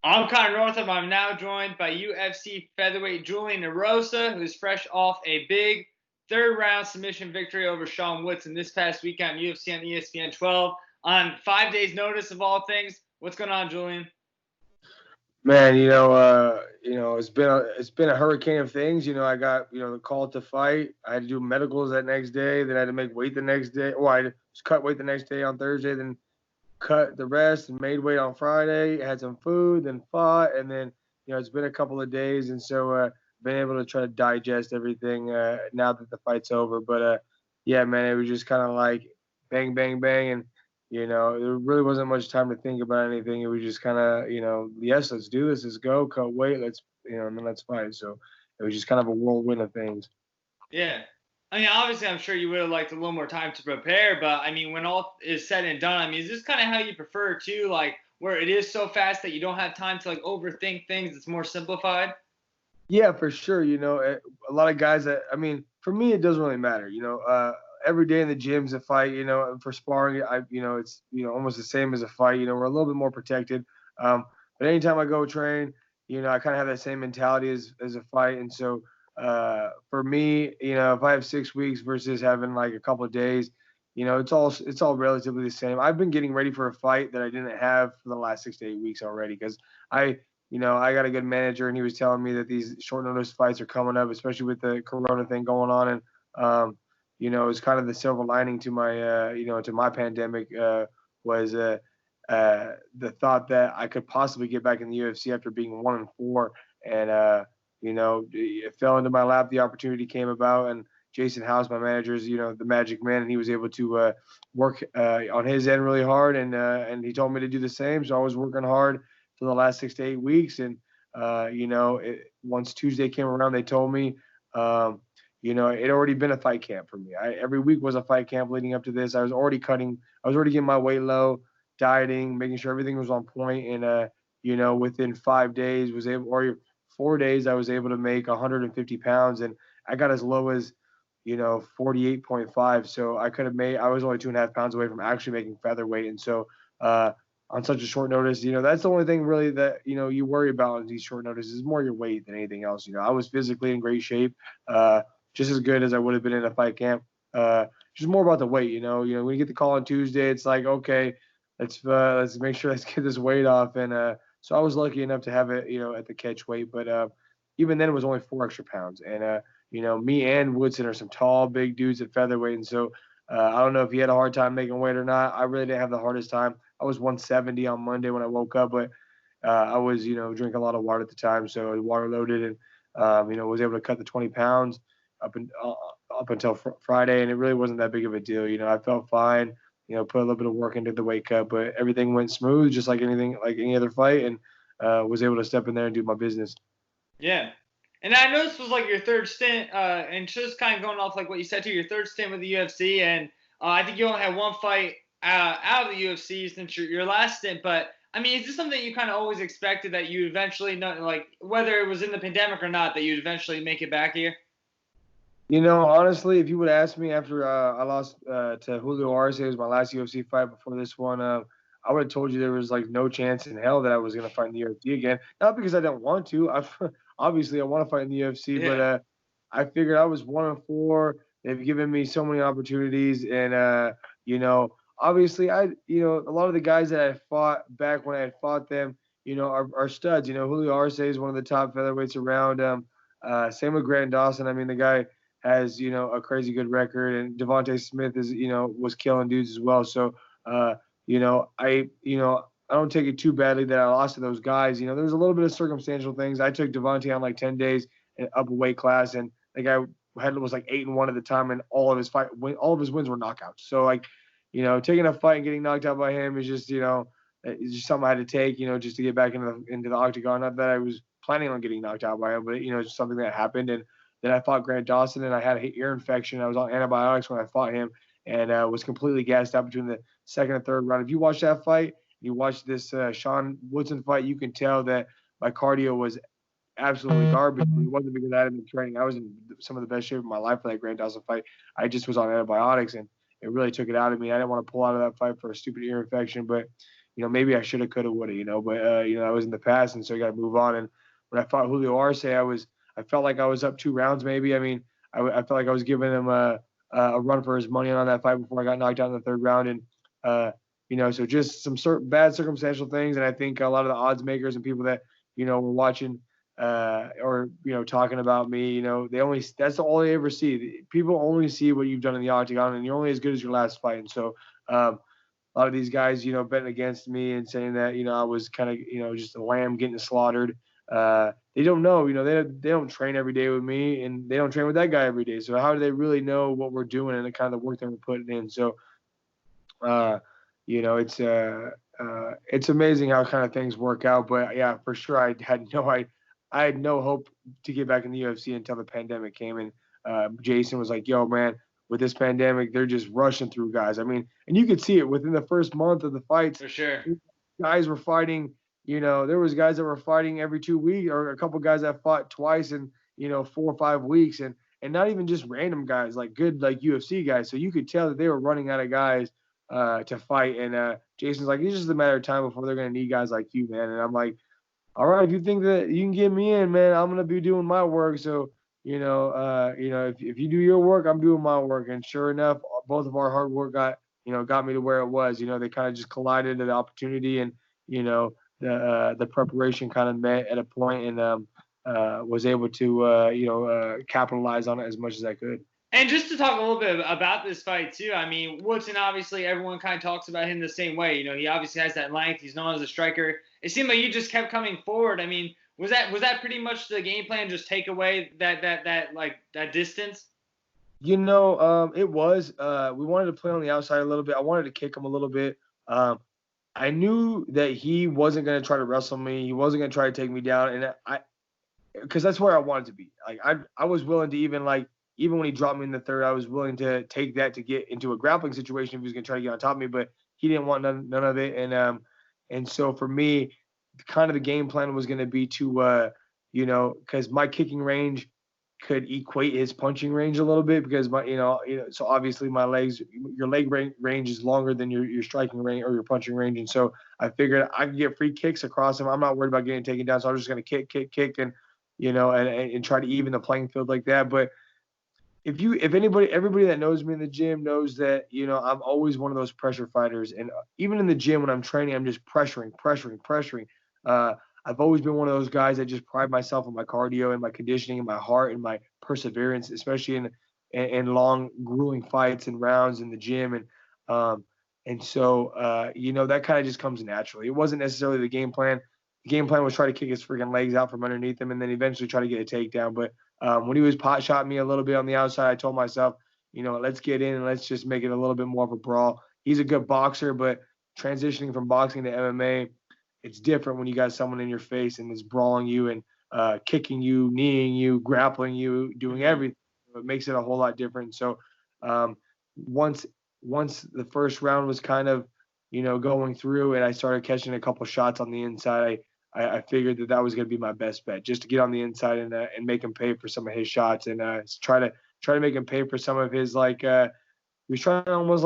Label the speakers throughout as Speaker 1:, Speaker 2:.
Speaker 1: I'm Connor Northam. I'm now joined by UFC featherweight Julian Erosa, who's fresh off a big third-round submission victory over Sean Woodson this past weekend on UFC on ESPN 12 on 5 days' notice of all things. What's going on, Julian?
Speaker 2: Man, it's been a hurricane of things. I got the call to fight. I had to do medicals that next day. Then I had to make weight the next day. Well, I just cut weight the next day on Thursday. Then cut the rest and made weight on Friday. Had some food, then fought, and then it's been a couple of days, and so been able to try to digest everything now that the fight's over. But yeah, man, it was just kind of like bang, bang, bang, and there really wasn't much time to think about anything. It was just kind of yes, let's do this, let's go, cut weight, let's and then let's fight. So it was just kind of a whirlwind of things.
Speaker 1: Yeah. I mean, obviously, I'm sure you would have liked a little more time to prepare, but I mean, when all is said and done, I mean, is this kind of how you prefer too, like where it is so fast that you don't have time to like overthink things? It's more simplified.
Speaker 2: Yeah, for sure. A lot of guys that, I mean, for me, it doesn't really matter. Every day in the gym's a fight. For sparring, it's almost the same as a fight. We're a little bit more protected. But anytime I go train, I kind of have that same mentality as a fight. And so, for me, if I have 6 weeks versus having like a couple of days, it's all relatively the same. I've been getting ready for a fight that I didn't have for the last 6 to 8 weeks already because I I got a good manager, and he was telling me that these short notice fights are coming up, especially with the Corona thing going on. And it's kind of the silver lining to my, to my pandemic was the thought that I could possibly get back in the UFC after being 1-4, and it fell into my lap. The opportunity came about, and Jason House, my manager, is the magic man, and he was able to work on his end really hard, and he told me to do the same. So I was working hard for the last 6 to 8 weeks. And, once Tuesday came around, they told me, it had already been a fight camp for me. Every week was a fight camp leading up to this. I was already getting my weight low, dieting, making sure everything was on point. And, within 5 days or 4 days, I was able to make 150 pounds. And I got as low as, 48.5. So I was only 2.5 pounds away from actually making featherweight. And so, on such a short notice, that's the only thing really that, you worry about in these short notices is more your weight than anything else. I was physically in great shape, just as good as I would have been in a fight camp. Just more about the weight, when you get the call on Tuesday, it's like, okay, let's make sure let's get this weight off. And, so I was lucky enough to have it, at the catch weight, but, even then it was only 4 extra pounds. And, me and Woodson are some tall, big dudes at featherweight. And so, I don't know if he had a hard time making weight or not. I really didn't have the hardest time. I was 170 on Monday when I woke up, but I was, drinking a lot of water at the time, so I was water loaded, and was able to cut the 20 pounds up until Friday, and it really wasn't that big of a deal. I felt fine. Put a little bit of work into the weight cut, but everything went smooth, just like like any other fight, and was able to step in there and do my business.
Speaker 1: Yeah. And I know this was like your third stint, and just kind of going off like what you said to your third stint with the UFC, and I think you only had one fight out of the UFC since your last stint. But I mean, is this something you kind of always expected that you eventually, like whether it was in the pandemic or not, that you'd eventually make it back here?
Speaker 2: Honestly, if you would ask me after I lost to Julio Arce, it was my last UFC fight before this one, I would have told you there was like no chance in hell that I was going to fight in the UFC again. Not because I didn't want to. Obviously, I want to fight in the UFC, but
Speaker 1: Yeah.
Speaker 2: I figured I was 1-4. They've given me so many opportunities, and obviously, a lot of the guys that I fought back when I had fought them, are studs. Julio Arce is one of the top featherweights around. Same with Grant Dawson. I mean, the guy has a crazy good record, and Devontae Smith is was killing dudes as well. So I don't take it too badly that I lost to those guys. There's a little bit of circumstantial things. I took Devontae on like 10 days and up a weight class, and the guy was like 8-1 at the time, and all of his wins were knockouts. So like taking a fight and getting knocked out by him is just it's just something I had to take just to get back into the octagon. Not that I was planning on getting knocked out by him, but it's just something that happened. And then I fought Grant Dawson, and I had an ear infection. I was on antibiotics when I fought him, and was completely gassed out between the second and third round. If you watch that fight, you watch this Sean Woodson fight, you can tell that my cardio was absolutely garbage. It wasn't because I hadn't been training. I was in some of the best shape of my life for that Grant Dawson fight. I just was on antibiotics, and it really took it out of me. I didn't want to pull out of that fight for a stupid ear infection, but maybe I should have, could have, would have, but that was in the past, and so you got to move on. And when I fought Julio Arce, I felt like I was up 2 rounds maybe. I mean, I felt like I was giving him a run for his money on that fight before I got knocked out in the third round, and so just some bad circumstantial things, and I think a lot of the odds makers and people that were watching or talking about me, that's all they ever see. People only see what you've done in the octagon, and you're only as good as your last fight. And so a lot of these guys, betting against me and saying that I was kind of just a lamb getting slaughtered. They don't know, they don't train every day with me, and they don't train with that guy every day. So how do they really know what we're doing and the kind of work that we're putting in? So it's amazing how kind of things work out. But yeah, for sure, I had no hope to get back in the UFC until the pandemic came. And Jason was like, "Yo, man, with this pandemic, they're just rushing through guys." I mean, and you could see it within the first month of the fights.
Speaker 1: For sure.
Speaker 2: Guys were fighting. There was guys that were fighting every 2 weeks, or a couple guys that fought twice in 4 or 5 weeks, and not even just random guys, like good UFC guys. So you could tell that they were running out of guys to fight. And Jason's like, it's just a matter of time before they're gonna need guys like you, man. And I'm like, all right, if you think that you can get me in, man, I'm gonna be doing my work. So if you do your work, I'm doing my work. And sure enough, both of our hard work got me to where it was. They kind of just collided at the opportunity, and the preparation kind of met at a point, and was able to capitalize on it as much as I could.
Speaker 1: And just to talk a little bit about this fight too, I mean, Woodson, obviously everyone kind of talks about him the same way. He obviously has that length. He's known as a striker. It seemed like you just kept coming forward. I mean, was that pretty much the game plan? Just take away that distance?
Speaker 2: It was. We wanted to play on the outside a little bit. I wanted to kick him a little bit. I knew that he wasn't going to try to wrestle me. He wasn't going to try to take me down, and because that's where I wanted to be. Like I was willing to even when he dropped me in the third, I was willing to take that to get into a grappling situation if he was going to try to get on top of me, but he didn't want none of it. And so for me, kind of the game plan was going to be to, because my kicking range could equate his punching range a little bit, because so obviously your leg range is longer than your striking range or your punching range. And so I figured I could get free kicks across him. I'm not worried about getting taken down. So I was just going to kick, and, and try to even the playing field like that. But everybody that knows me in the gym knows that, I'm always one of those pressure fighters. And even in the gym when I'm training, I'm just pressuring. I've always been one of those guys that just pride myself on my cardio and my conditioning and my heart and my perseverance, especially in long, grueling fights and rounds in the gym. And so that kind of just comes naturally. It wasn't necessarily the game plan. The game plan was try to kick his freaking legs out from underneath him and then eventually try to get a takedown. But when he was pot shot me a little bit on the outside, I told myself, let's get in and let's just make it a little bit more of a brawl. He's a good boxer, but transitioning from boxing to MMA, it's different when you got someone in your face and is brawling you and kicking you, kneeing you, grappling you, doing everything. It makes it a whole lot different. So once the first round was kind of, going through and I started catching a couple shots on the inside, I figured that was going to be my best bet, just to get on the inside and make him pay for some of his shots and try to make him pay for some of his he was trying to almost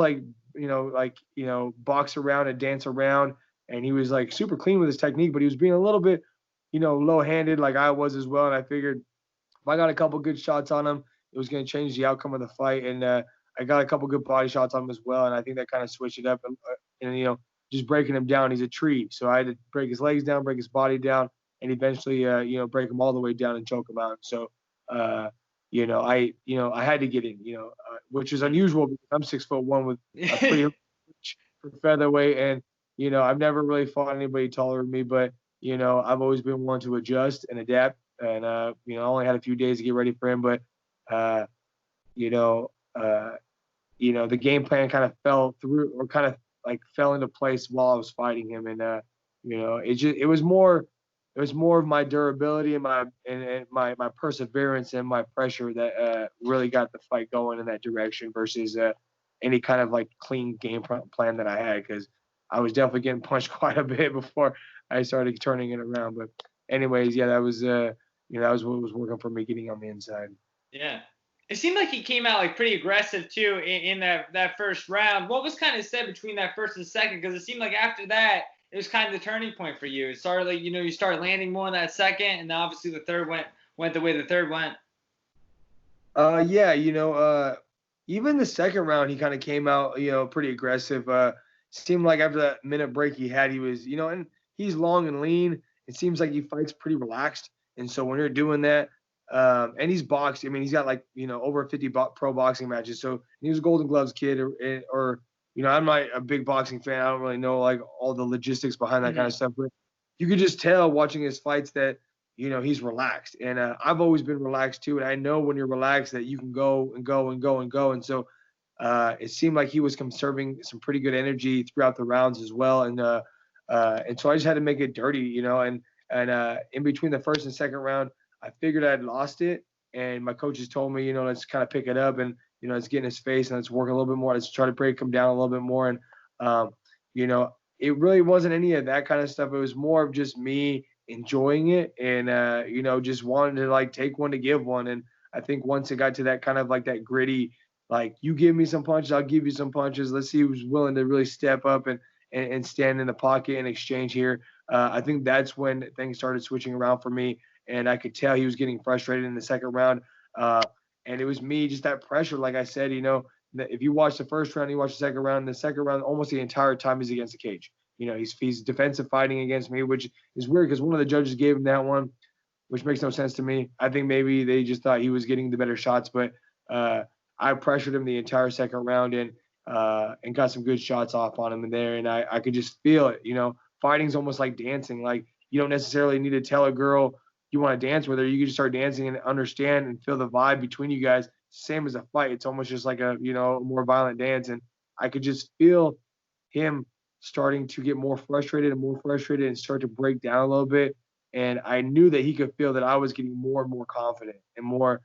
Speaker 2: box around and dance around, and he was super clean with his technique, but he was being a little bit low-handed like I was as well. And I figured if I got a couple good shots on him, it was going to change the outcome of the fight. And I got a couple good body shots on him as well, and I think that kind of switched it up and just breaking him down. He's a tree. So I had to break his legs down, break his body down, and eventually, break him all the way down and choke him out. So, I had to get in, which is unusual because I'm 6'1" with a pretty for featherweight. And, I've never really fought anybody taller than me, but, I've always been one to adjust and adapt. And, I only had a few days to get ready for him, but, the game plan kind of fell through or kind of fell into place while I was fighting him. And, it was more of my durability and my perseverance and my pressure that really got the fight going in that direction versus any kind of clean game plan that I had, because I was definitely getting punched quite a bit before I started turning it around. But anyways, yeah, that was that was what was working for me, getting on the inside.
Speaker 1: Yeah. It seemed like he came out pretty aggressive too in that first round. What was kind of said between that first and second? Because it seemed like after that it was kind of the turning point for you? It started like, you start landing more in that second, and then obviously the third went the way the third went.
Speaker 2: Yeah, even the second round, he kind of came out, pretty aggressive. Seemed like after that minute break he was, and he's long and lean. It seems like he fights pretty relaxed. And so when you're doing that, and he's boxed, I mean, he's got like, over 50 pro boxing matches. So he was a Golden Gloves kid, or I'm not a big boxing fan. I don't really know like all the logistics behind that kind of stuff, but you could just tell watching his fights that he's relaxed. And I've always been relaxed too. And I know when you're relaxed that you can go and go and go and go. And so it seemed like he was conserving some pretty good energy throughout the rounds as well. And so I just had to make it dirty, and in between the first and second round, I figured I'd lost it. And my coaches told me, let's kind of pick it up and, let's get in his face and let's work a little bit more. Let's try to break him down a little bit more. And, it really wasn't any of that kind of stuff. It was more of just me enjoying it and just wanting to like take one to give one. And I think once it got to that kind of like that gritty, like you give me some punches, I'll give you some punches, let's see who's willing to really step up and stand in the pocket and exchange here. I think that's when things started switching around for me, and I could tell he was getting frustrated in the second round, and it was me, just that pressure. Like I said, if you watch the first round, you watch the second round, almost the entire time he's against the cage. He's defensive fighting against me, which is weird because one of the judges gave him that one, which makes no sense to me. I think maybe they just thought he was getting the better shots, but I pressured him the entire second round and got some good shots off on him in there, and I could just feel it. Fighting's almost like dancing. Like you don't necessarily need to tell a girl you want to dance with her. You can just start dancing and understand and feel the vibe between you guys. Same as a fight. It's almost just like a more violent dance, and I could just feel him starting to get more frustrated and start to break down a little bit. And I knew that he could feel that I was getting more and more confident and more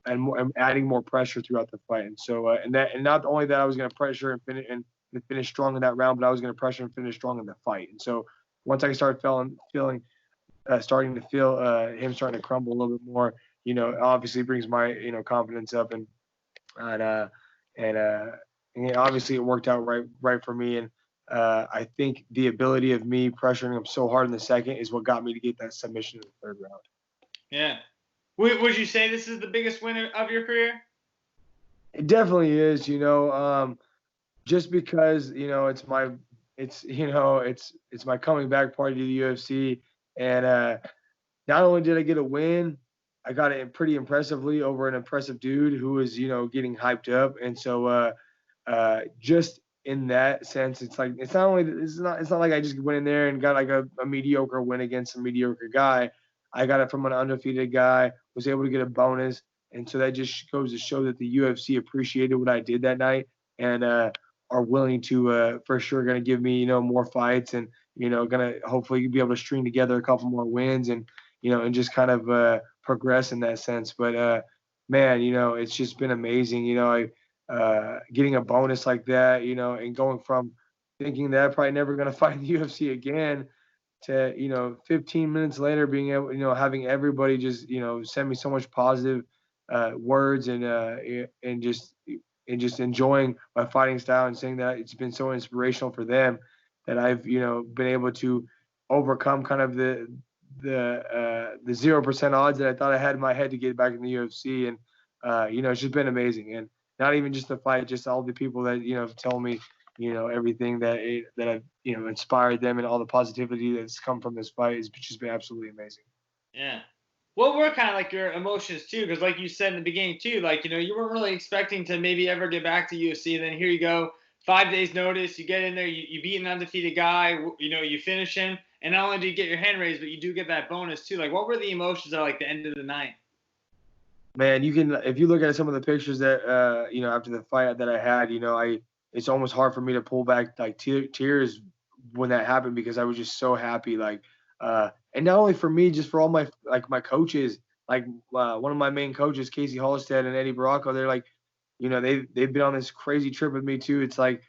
Speaker 2: and adding more pressure throughout the fight. And so and not only that I was going to pressure and finish strong in that round, but I was going to pressure and finish strong in the fight. And so once I started starting to feel him starting to crumble a little bit more, obviously brings my confidence up and obviously it worked out right for me. And I think the ability of me pressuring him so hard in the second is what got me to get that submission in the third round.
Speaker 1: Yeah. Would you say this is the biggest win of your career?
Speaker 2: It definitely is, just because, it's my coming back party to the UFC. And not only did I get a win, I got it pretty impressively over an impressive dude who was, getting hyped up. And so just in that sense, it's not like I just went in there and got like a mediocre win against a mediocre guy. I got it from an undefeated guy, was able to get a bonus. And so that just goes to show that the UFC appreciated what I did that night and are willing to, for sure, going to give me, more fights and, going to hopefully be able to string together a couple more wins and, and just kind of progress in that sense. But, man, it's just been amazing, getting a bonus like that, and going from thinking that I'm probably never going to fight in the UFC again to 15 minutes later being able having everybody just send me so much positive words and just enjoying my fighting style and saying that it's been so inspirational for them that I've been able to overcome kind of the 0% odds that I thought I had in my head to get back in the UFC. And it's just been amazing. And not even just the fight, just all the people that tell me everything that I've inspired them and all the positivity that's come from this fight has just been absolutely amazing.
Speaker 1: Yeah. What were kind of like your emotions too? Because like you said in the beginning too, like you weren't really expecting to maybe ever get back to UFC. Then here you go, 5 days notice, you get in there, you beat an undefeated guy, you finish him, and not only do you get your hand raised, but you do get that bonus too. Like what were the emotions at like the end of the night?
Speaker 2: Man, if you look at some of the pictures that after the fight that I had, it's almost hard for me to pull back like tears when that happened because I was just so happy. And not only for me, just for all my coaches, one of my main coaches, Casey Hallstead and Eddie Baracco, they're like, they've been on this crazy trip with me too. It's like,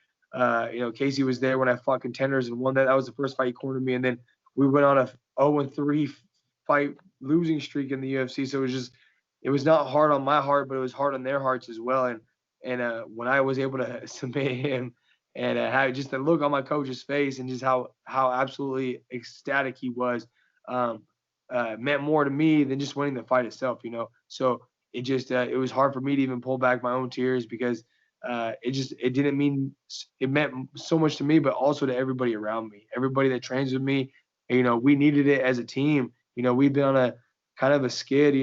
Speaker 2: Casey was there when I fought Contenders and won that. That was the first fight he cornered me, and then we went on a 0-3 fight losing streak in the UFC. So it was not hard on my heart, but it was hard on their hearts as well. And when I was able to submit him and how just the look on my coach's face and just how absolutely ecstatic he was meant more to me than just winning the fight itself, you know. So it was hard for me to even pull back my own tears because it meant so much to me, but also to everybody around me, everybody that trains with me. You know, we needed it as a team. You know, we've been on a kind of a skid.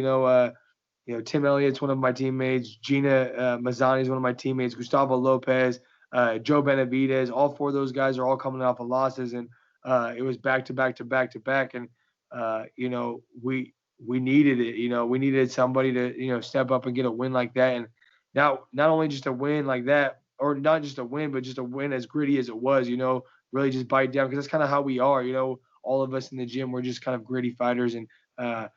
Speaker 2: Tim Elliott's one of my teammates. Gina Mazzani is one of my teammates. Gustavo Lopez, Joe Benavidez. All four of those guys are all coming off of losses, and it was back to back to back to back. And we needed it. You know, we needed somebody to step up and get a win like that. And now, not only just a win like that, or not just a win, but just a win as gritty as it was. You know, really just bite down, because that's kind of how we are. You know, all of us in the gym, we're just kind of gritty fighters, and I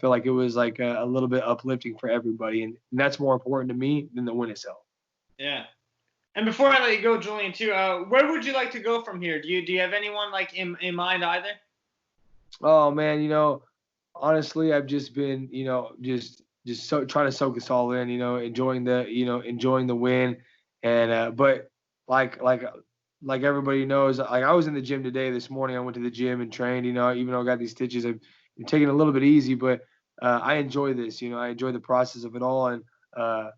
Speaker 2: feel like it was like a little bit uplifting for everybody, and that's more important to me than the win itself.
Speaker 1: Yeah. And before I let you go, Julian, too, where would you like to go from here? Do you have anyone like in mind either?
Speaker 2: Oh man, honestly, I've just been, just trying to soak this all in, enjoying the win, and but like like like everybody knows, like I was in the gym today this morning. I went to the gym and trained, even though I got these stitches, I'm taking it a little bit easy, but I enjoy this, I enjoy the process of it all, and uh,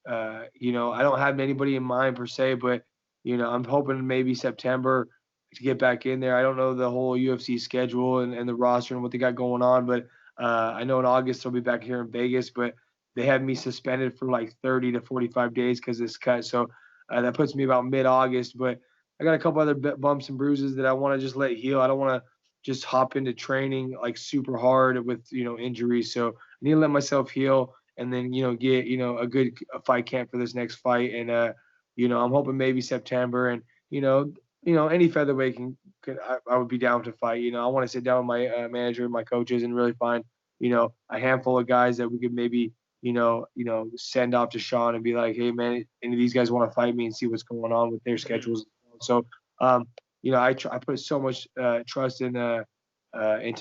Speaker 2: I don't have anybody in mind per se, but I'm hoping maybe September to get back in there. I don't know the whole UFC schedule and the roster and what they got going on, but I know in August they'll be back here in Vegas, but they have me suspended for like 30 to 45 days because of this cut. So that puts me about mid-August, but I got a couple other bumps and bruises that I want to just let heal. I don't want to just hop into training like super hard with, injuries. So I need to let myself heal and then, get, a good fight camp for this next fight. And, I'm hoping maybe September, and, any featherweight I would be down to fight. I want to sit down with my manager and my coaches and really find, a handful of guys that we could maybe, send off to Sean and be like, hey man, any of these guys want to fight me, and see what's going on with their schedules. So, I put so much trust into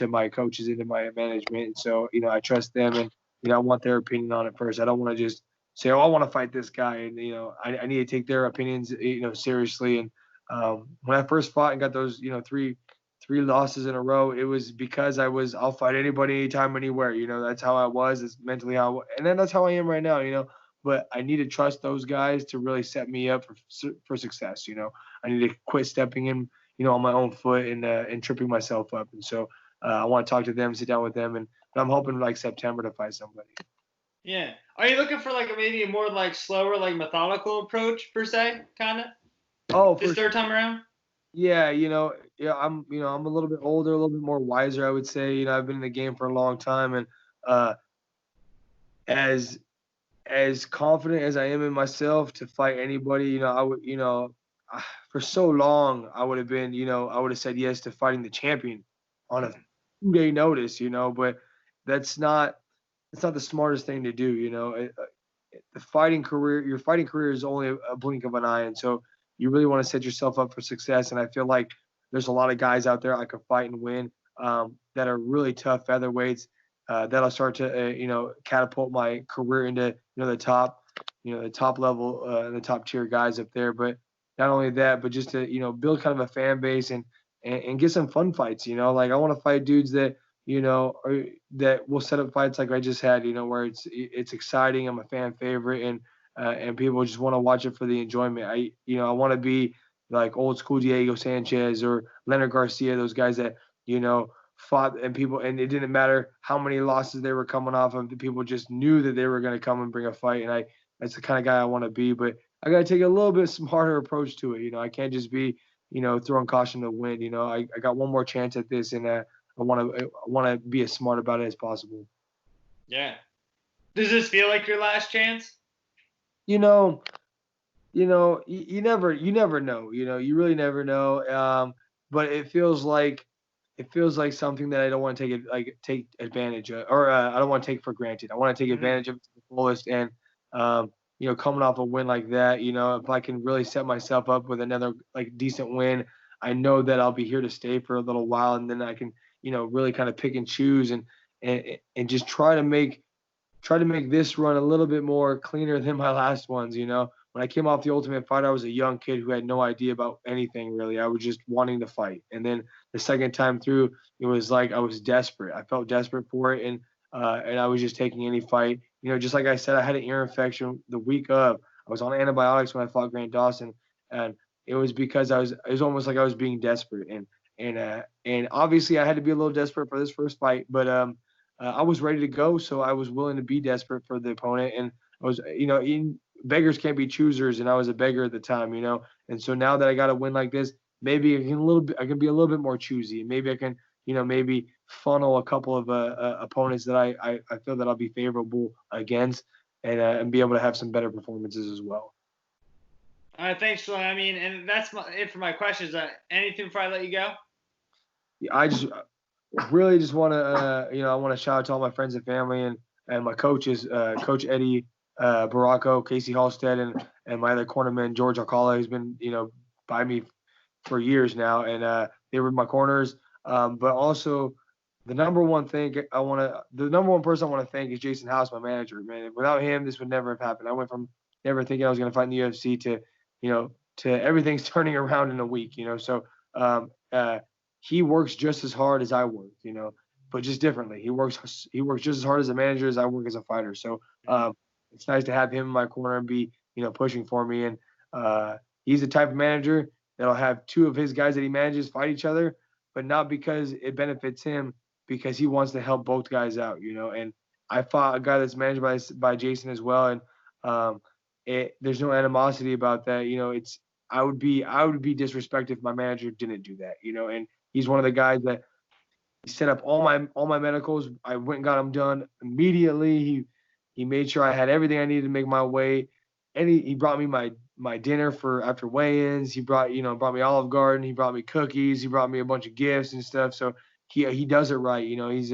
Speaker 2: my coaches, into my management. And so, I trust them, and, I want their opinion on it first. I don't want to just say, oh, I want to fight this guy. And, I need to take their opinions, seriously. And when I first fought and got those, three losses in a row, it was because I'll fight anybody, anytime, anywhere. That's how I was. It's mentally and then that's how I am right now. But I need to trust those guys to really set me up for success. I need to quit stepping in, on my own foot and tripping myself up. And so I want to talk to them, sit down with them, and I'm hoping like September to fight somebody.
Speaker 1: Yeah. Are you looking for like maybe a more like slower, like methodical approach per se, kind of?
Speaker 2: Oh,
Speaker 1: this third time around?
Speaker 2: Yeah, I'm a little bit older, a little bit more wiser, I would say. I've been in the game for a long time, and as confident as I am in myself to fight anybody, I would, for so long I would have been, I would have said yes to fighting the champion on a 2-day notice, but that's not the smartest thing to do. The fighting career, your fighting career is only a blink of an eye, and so you really want to set yourself up for success. And I feel like there's a lot of guys out there I could fight and win that are really tough featherweights that'll start to catapult my career into the top level and the top tier guys up there. But not only that, but just to build kind of a fan base and get some fun fights. Like I want to fight dudes that that will set up fights like I just had, where it's exciting. I'm a fan favorite, and people just want to watch it for the enjoyment. I want to be like old school Diego Sanchez or Leonard Garcia, those guys that fought, and it didn't matter how many losses they were coming off of. The people just knew that they were going to come and bring a fight, and that's the kind of guy I want to be. But I got to take a little bit smarter approach to it. I can't just be throwing caution to the wind. I got one more chance at this, and I want to be as smart about it as possible.
Speaker 1: Yeah. Does this feel like your last chance?
Speaker 2: You never know. You really never know. But it feels like something that I don't want to take advantage of, or I don't want to take for granted. I want to take advantage of it to the fullest. And coming off a win like that, if I can really set myself up with another like decent win, I know that I'll be here to stay for a little while, and then I can really kind of pick and choose and just try to make this run a little bit more cleaner than my last ones. when I came off the Ultimate Fighter, I was a young kid who had no idea about anything really. I was just wanting to fight. And then the second time through, it was like I was desperate. I felt desperate for it, and I was just taking any fight. Just like I said, I had an ear infection the week of. I was on antibiotics when I fought Grant Dawson, and it was because it was almost like I was being desperate. And obviously I had to be a little desperate for this first fight, but I was ready to go, so I was willing to be desperate for the opponent. And I was, beggars can't be choosers, and I was a beggar at the time, And so now that I got a win like this, maybe I can be a little bit more choosy, and maybe I can, maybe funnel a couple of opponents that I feel that I'll be favorable against, and be able to have some better performances as well.
Speaker 1: All right, thanks, Julian. I mean, and that's it for my questions. Anything before I let you go?
Speaker 2: I just really just want to, I want to shout out to all my friends and family and my coaches, Coach Eddie Baracco, Casey Halstead, and my other cornerman, George Alcala, who's been, by me for years now. And they were my corners. But also the number one person I want to thank is Jason House, my manager, man. Without him, this would never have happened. I went from never thinking I was going to fight in the UFC to everything's turning around in a week, So he works just as hard as I work, but just differently. He works just as hard as a manager as I work as a fighter. So it's nice to have him in my corner and be, pushing for me. And he's the type of manager that'll have two of his guys that he manages fight each other, but not because it benefits him, because he wants to help both guys out, And I fought a guy that's managed by Jason as well, and there's no animosity about that. I would be disrespected if my manager didn't do that, And he's one of the guys that he set up all my medicals. I went and got them done immediately. He made sure I had everything I needed to make my weight. And he brought me my dinner for after weigh-ins. He brought me Olive Garden. He brought me cookies. He brought me a bunch of gifts and stuff. So he does it right. He's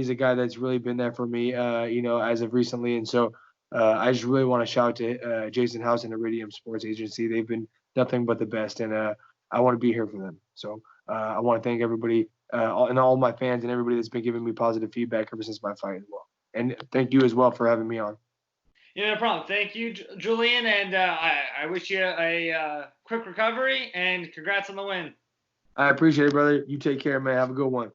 Speaker 2: a guy that's really been there for me, as of recently. And so I just really want to shout out to Jason House and Iridium Sports Agency. They've been nothing but the best, and I want to be here for them. So I want to thank everybody and all my fans and everybody that's been giving me positive feedback ever since my fight as well. And thank you as well for having me on.
Speaker 1: Yeah, no problem. Thank you, Julian, and I wish you a quick recovery, and congrats on the win.
Speaker 2: I appreciate it, brother. You take care, man. Have a good one.